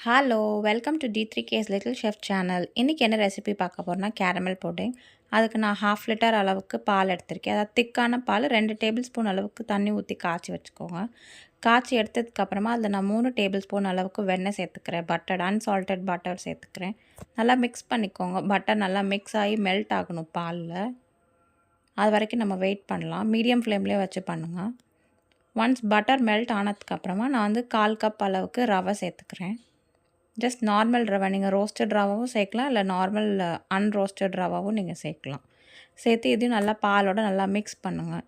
Hello welcome to D3K's little chef channel. இன்றைக்கி என்ன recipe பார்க்க போகிறோன்னா கேரமல் புட்டிங். அதுக்கு நான் 1/2 லிட்டர் அளவுக்கு பால் எடுத்திருக்கேன். அதாவது திக்கான பால் 2 டேபிள் ஸ்பூன் அளவுக்கு தண்ணி ஊற்றி காய்ச்சி வச்சுக்கோங்க. காய்ச்சி எடுத்ததுக்கப்புறமா அதில் நான் 3 டேபிள் ஸ்பூன் அளவுக்கு வெண்ணெய் சேர்த்துக்கிறேன். பட்டர் அன்சால்டட் பட்டர் சேர்த்துக்கிறேன். நல்லா மிக்ஸ் பண்ணிக்கோங்க. பட்டர் நல்லா மிக்ஸ் ஆகி மெல்ட் ஆகணும் பாலில். அது வரைக்கும் நம்ம வெயிட் பண்ணலாம். மீடியம் ஃப்ளேம்லேயே வச்சு பண்ணுங்கள். ஒன்ஸ் பட்டர் மெல்ட் ஆனதுக்கப்புறமா நான் வந்து 1/4 கப் அளவுக்கு ரவை சேர்த்துக்கிறேன். ஜஸ்ட் நார்மல் ரவை, நீங்கள் ரோஸ்டட் ரவாவும் சேர்க்கலாம், இல்லை நார்மல் அன்ரோஸ்டட் ரவாவும் நீங்கள் சேர்க்கலாம். சேர்த்து இதையும் நல்லா பாலோடு நல்லா மிக்ஸ் பண்ணுங்கள்.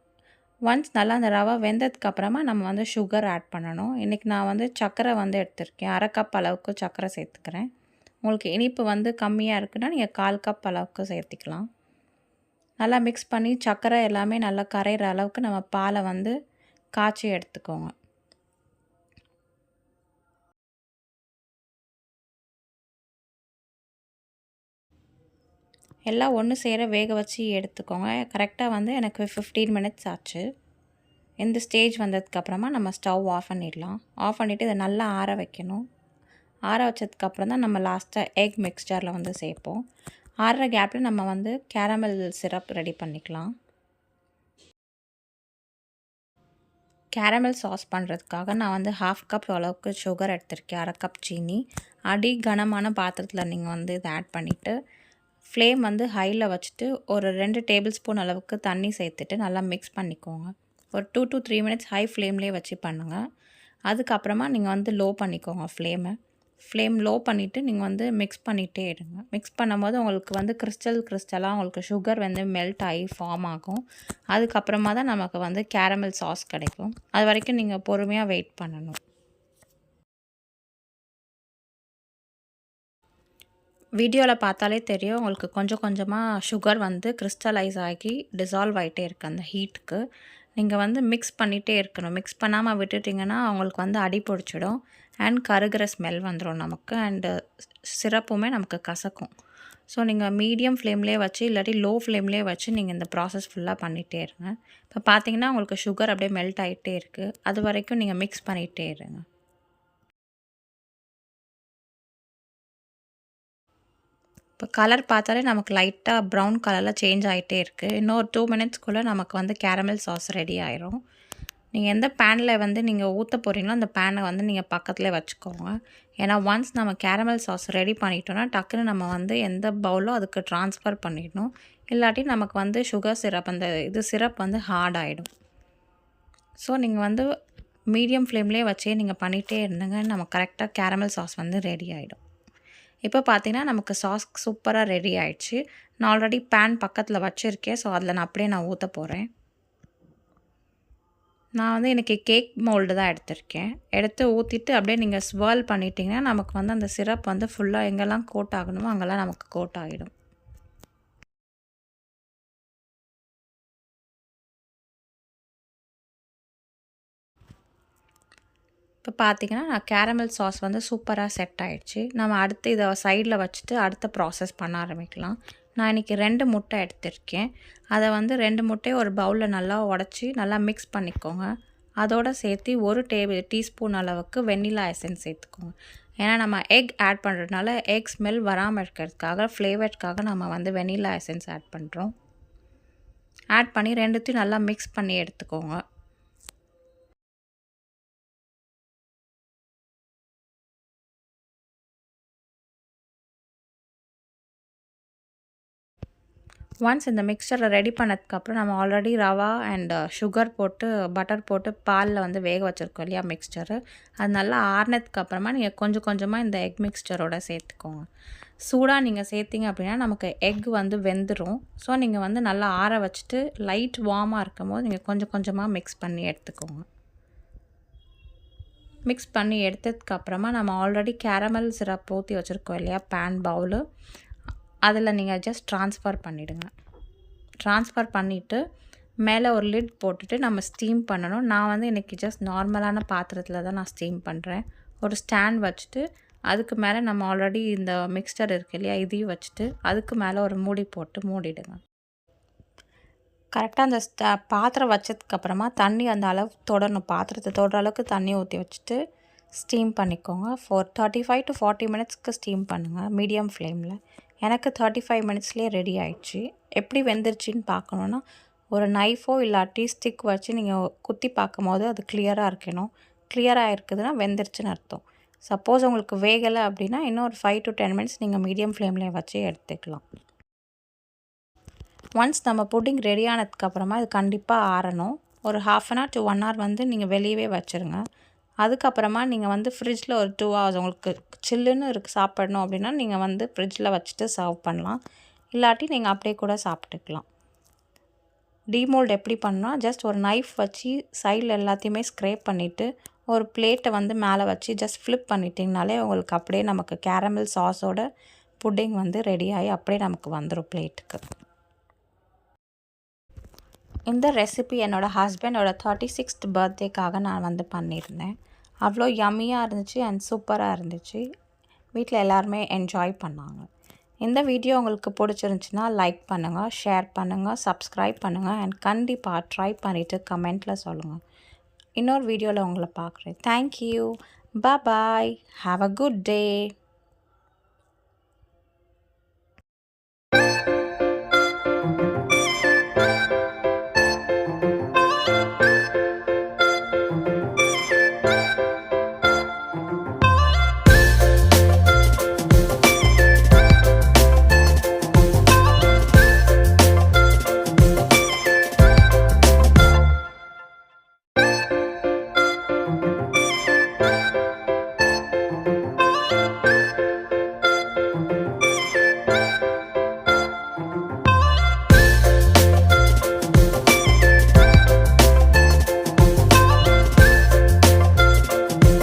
ஒன்ஸ் நல்லா அந்த ரவை வெந்ததுக்கப்புறமா நம்ம வந்து சுகர் ஆட் பண்ணணும். இன்றைக்கி நான் வந்து சர்க்கரை வந்து எடுத்திருக்கேன். 1/2 கப் அளவுக்கு சர்க்கரை சேர்த்துக்கிறேன். உங்களுக்கு இனிப்பு வந்து கம்மியாக இருக்குன்னா நீங்கள் 1/4 கப் அளவுக்கு சேர்த்திக்கலாம். நல்லா மிக்ஸ் பண்ணி சர்க்கரை எல்லாமே நல்லா கரையிற அளவுக்கு நம்ம பாலை வந்து காய்ச்சி எடுத்துக்கோங்க. எல்லாம் ஒன்று சேர வேக வச்சு எடுத்துக்கோங்க. கரெக்டாக வந்து எனக்கு 15 மினிட்ஸ் ஆச்சு. இந்த ஸ்டேஜ் வந்ததுக்கப்புறமா நம்ம ஸ்டவ் ஆஃப் பண்ணிடலாம். ஆஃப் பண்ணிவிட்டு இதை நல்லா ஆற வைக்கணும். ஆற வச்சதுக்கப்புறம் தான் நம்ம லாஸ்ட்டாக எக் மிக்ஸ்சரில் வந்து சேர்ப்போம். ஆறுற கேப்பில் நம்ம வந்து கேரமல் சிரப் ரெடி பண்ணிக்கலாம். கேரமல் சாஸ் பண்ணுறதுக்காக நான் வந்து 1/2 கப் அளவுக்கு சுகர் எடுத்திருக்கேன். 1/2 கப் சீனி. அடி கனமான பாத்திரத்தில் நீங்கள் வந்து இதை ஆட் பண்ணிவிட்டு ஃப்ளேம் வந்து ஹையில் வச்சுட்டு ஒரு 2 டேபிள் ஸ்பூன் அளவுக்கு தண்ணி சேர்த்துட்டு நல்லா மிக்ஸ் பண்ணிக்கோங்க. ஒரு 2 to 3 மினிட்ஸ் ஹை ஃப்ளேம்லேயே வச்சு பண்ணுங்கள். அதுக்கப்புறமா நீங்கள் வந்து லோ பண்ணிக்கோங்க ஃப்ளேம் லோ பண்ணிவிட்டு நீங்கள் வந்து மிக்ஸ் பண்ணிகிட்டே இருங்க. மிக்ஸ் பண்ணும்போது உங்களுக்கு வந்து கிறிஸ்டலாக உங்களுக்கு சுகர் வந்து மெல்ட் ஆகி ஃபார்ம் ஆகும். அதுக்கப்புறமா தான் நமக்கு வந்து கேரமல் சாஸ் கிடைக்கும். அது வரைக்கும் நீங்கள் பொறுமையாக வெயிட் பண்ணணும். வீடியோவில் பார்த்தாலே தெரியும் உங்களுக்கு கொஞ்சம் கொஞ்சமாக சுகர் வந்து கிறிஸ்டலைஸ் ஆகி டிசால்வ் ஆகிட்டே இருக்குது அந்த ஹீட்டுக்கு. நீங்கள் வந்து மிக்ஸ் பண்ணிகிட்டே இருக்கணும். மிக்ஸ் பண்ணாமல் விட்டுட்டிங்கன்னா அவங்களுக்கு வந்து அடி பிடிச்சிடும் அண்ட் கருகிற ஸ்மெல் வந்துடும் நமக்கு. அண்டு சிரப்புமே நமக்கு கசக்கும். ஸோ நீங்கள் மீடியம் ஃப்ளேம்லேயே வச்சு இல்லாட்டி லோ ஃப்ளேம்லேயே வச்சு நீங்கள் இந்த ப்ராசஸ் ஃபுல்லாக பண்ணிகிட்டே இருங்க. இப்போ பார்த்தீங்கன்னா உங்களுக்கு சுகர் அப்படியே மெல்ட் ஆகிட்டே இருக்குது. அது வரைக்கும் நீங்கள் மிக்ஸ் பண்ணிகிட்டே இருங்க. இப்போ கலர் பார்த்தாலே நமக்கு லைட்டாக ப்ரௌன் கலரில் சேஞ்ச் ஆகிட்டே இருக்குது. இன்னும் ஒரு 2 மினிட்ஸ்க்குள்ளே நமக்கு வந்து கேரமல் சாஸ் ரெடி ஆயிரும். நீங்கள் எந்த பேனில் வந்து நீங்கள் ஊற்ற போகிறீங்களோ அந்த பேனை வந்து நீங்கள் பக்கத்துலேயே வச்சுக்கோங்க. ஏன்னா ஒன்ஸ் நம்ம கேரமல் சாஸ் ரெடி பண்ணிட்டோன்னா டக்குன்னு நம்ம வந்து எந்த பவுலோ அதுக்கு ட்ரான்ஸ்ஃபர் பண்ணிடணும். இல்லாட்டி நமக்கு வந்து சுகர் சிரப் அந்த சிரப் வந்து ஹார்ட் ஆகிடும். ஸோ நீங்கள் வந்து மீடியம் ஃப்ளேம்லேயே வச்சே நீங்கள் பண்ணிகிட்டே இருந்துங்க. நம்ம கரெக்டாக கேரமல் சாஸ் வந்து ரெடி ஆகிடும். இப்போ பார்த்தீங்கன்னா நமக்கு சாஸ் சூப்பராக ரெடி ஆகிடுச்சு. நான் ஆல்ரெடி பேன் பக்கத்தில் வச்சுருக்கேன். ஸோ அதில் நான் அப்படியே ஊற்ற போகிறேன். நான் வந்து இன்றைக்கி கேக் மோல்டு தான் எடுத்திருக்கேன். எடுத்து ஊற்றிட்டு அப்படியே நீங்கள் ஸ்வர்ல் பண்ணிட்டீங்கன்னா நமக்கு வந்து அந்த சிரப் வந்து ஃபுல்லாக எங்கெல்லாம் கோட் ஆகணுமோ அங்கெல்லாம் நமக்கு கோட் ஆகிடும். இப்போ பார்த்தீங்கன்னா நான் கேரமல் சாஸ் வந்து சூப்பராக செட் ஆகிடுச்சு. நம்ம அடுத்து இதை சைடில் வச்சுட்டு அடுத்த ப்ராசஸ் பண்ண ஆரம்பிக்கலாம். நான் இன்றைக்கி 2 முட்டை எடுத்திருக்கேன். அதை வந்து 2 முட்டையை ஒரு பவுலில் நல்லா உடச்சி நல்லா மிக்ஸ் பண்ணிக்கோங்க. அதோடு சேர்த்து 1 டீஸ்பூன் அளவுக்கு வெண்ணிலா எசன்ஸ் சேர்த்துக்கோங்க. ஏன்னா நம்ம எக் ஆட் பண்ணுறதுனால எக் ஸ்மெல் வராமல் இருக்கிறதுக்காக ஃப்ளேவருக்காக நம்ம வந்து வெண்ணிலா எசன்ஸ் ஆட் பண்ணுறோம். ஆட் பண்ணி 2த்தையும் நல்லா மிக்ஸ் பண்ணி எடுத்துக்கோங்க. ஒன்ஸ் இந்த மிக்சரை ரெடி பண்ணதுக்கப்புறம் நம்ம ஆல்ரெடி ரவா அண்ட் சுகர் போட்டு பட்டர் போட்டு பாலில் வந்து வேக வச்சுருக்கோம் இல்லையா மிக்சரு, அது நல்லா ஆறுனதுக்கப்புறமா நீங்கள் கொஞ்சம் கொஞ்சமாக இந்த எக் மிக்சரோட சேர்த்துக்கோங்க. சூடாக நீங்கள் சேர்த்திங்க அப்படின்னா நமக்கு எக் வந்து வெந்துடும். ஸோ நீங்கள் வந்து நல்லா ஆற வச்சுட்டு லைட் வார்மாக இருக்கும் போது நீங்கள் கொஞ்சம் கொஞ்சமாக மிக்ஸ் பண்ணி எடுத்துக்கோங்க. மிக்ஸ் பண்ணி எடுத்ததுக்கப்புறமா நம்ம ஆல்ரெடி கேரமல் சிரப் ஊற்றி வச்சுருக்கோம் இல்லையா பேன் பவுலு, அதில் நீங்கள் ஜஸ்ட் ட்ரான்ஸ்ஃபர் பண்ணிவிடுங்க. ட்ரான்ஸ்ஃபர் பண்ணிவிட்டு மேலே ஒரு லிட் போட்டுட்டு நம்ம ஸ்டீம் பண்ணணும். நான் வந்து இன்றைக்கி ஜஸ்ட் நார்மலான பாத்திரத்தில் தான் நான் ஸ்டீம் பண்ணுறேன். ஒரு ஸ்டாண்ட் வச்சுட்டு அதுக்கு மேலே நம்ம ஆல்ரெடி இந்த மிக்ஸ்டர் இருக்குது இல்லையா இதையும் வச்சுட்டு அதுக்கு மேலே ஒரு மூடி போட்டு மூடிடுங்க. கரெக்டாக அந்த பாத்திரம் வச்சதுக்கப்புறமா தண்ணி அந்த அளவு தொடரணும். பாத்திரத்தை தொடுற அளவுக்கு தண்ணி ஊற்றி வச்சுட்டு ஸ்டீம் பண்ணிக்கோங்க. ஃபார் 35 to 40 மினிட்ஸ்க்கு ஸ்டீம் பண்ணுங்கள் மீடியம் ஃப்ளேமில். எனக்கு 35 மினிட்ஸ்லேயே ரெடி ஆயிடுச்சு. எப்படி வெந்துருச்சின்னு பார்க்கணுன்னா ஒரு நைஃபோ இல்லாட்டி ஸ்டிக் வச்சு நீங்கள் குத்தி பார்க்கும்போது அது கிளியராக இருக்கணும். கிளியராக இருக்குதுன்னா வெந்துருச்சுன்னு அர்த்தம். சப்போஸ் உங்களுக்கு வேகலை அப்படின்னா இன்னும் ஒரு 5 to 10 மினிட்ஸ் நீங்கள் மீடியம் ஃப்ளேம்லேயே வச்சு எடுத்துக்கலாம். ஒன்ஸ் நம்ம புட்டிங் ரெடி ஆனதுக்கப்புறமா இது கண்டிப்பாக ஆறணும். ஒரு 1/2 hour to 1 hour வந்து நீங்கள் வெளியவே வச்சுருங்க. அதுக்கப்புறமா நீங்கள் வந்து ஃப்ரிட்ஜில் ஒரு 2 hours உங்களுக்கு சில்லுன்னு சாப்பிடணும் அப்படின்னா நீங்கள் வந்து ஃப்ரிட்ஜில் வச்சுட்டு சர்வ் பண்ணலாம். இல்லாட்டி நீங்கள் அப்படியே கூட சாப்பிட்டுக்கலாம். டீமோல்ட் எப்படி பண்ணால் ஜஸ்ட் ஒரு நைஃப் வச்சு சைடில் எல்லாத்தையுமே ஸ்க்ரேப் பண்ணிவிட்டு ஒரு பிளேட்டை வந்து மேலே வச்சு ஜஸ்ட் ஃப்ளிப் பண்ணிட்டிங்கனாலே உங்களுக்கு அப்படியே நமக்கு கேரமல் சாஸோட புட்டிங் வந்து ரெடி ஆகி அப்படியே நமக்கு வந்துடும் பிளேட்டுக்கு. இந்த ரெசிபி என்னோடய ஹஸ்பண்டோட 36th பர்த்டேக்காக நான் வந்து பண்ணியிருந்தேன். அவ்வளோ யம்மியாக இருந்துச்சு அண்ட் சூப்பராக இருந்துச்சு. வீட்டில் எல்லாருமே என்ஜாய் பண்ணாங்க. இந்த வீடியோ உங்களுக்கு பிடிச்சிருந்துச்சின்னா லைக் பண்ணுங்கள், ஷேர் பண்ணுங்கள், சப்ஸ்கிரைப் பண்ணுங்கள் அண்ட் கண்டிப்பாக ட்ரை பண்ணிவிட்டு கமெண்ட்டில் சொல்லுங்கள். இன்னொரு வீடியோவில் உங்களை பார்க்குறேன். Thank you. Bye. Have a good day.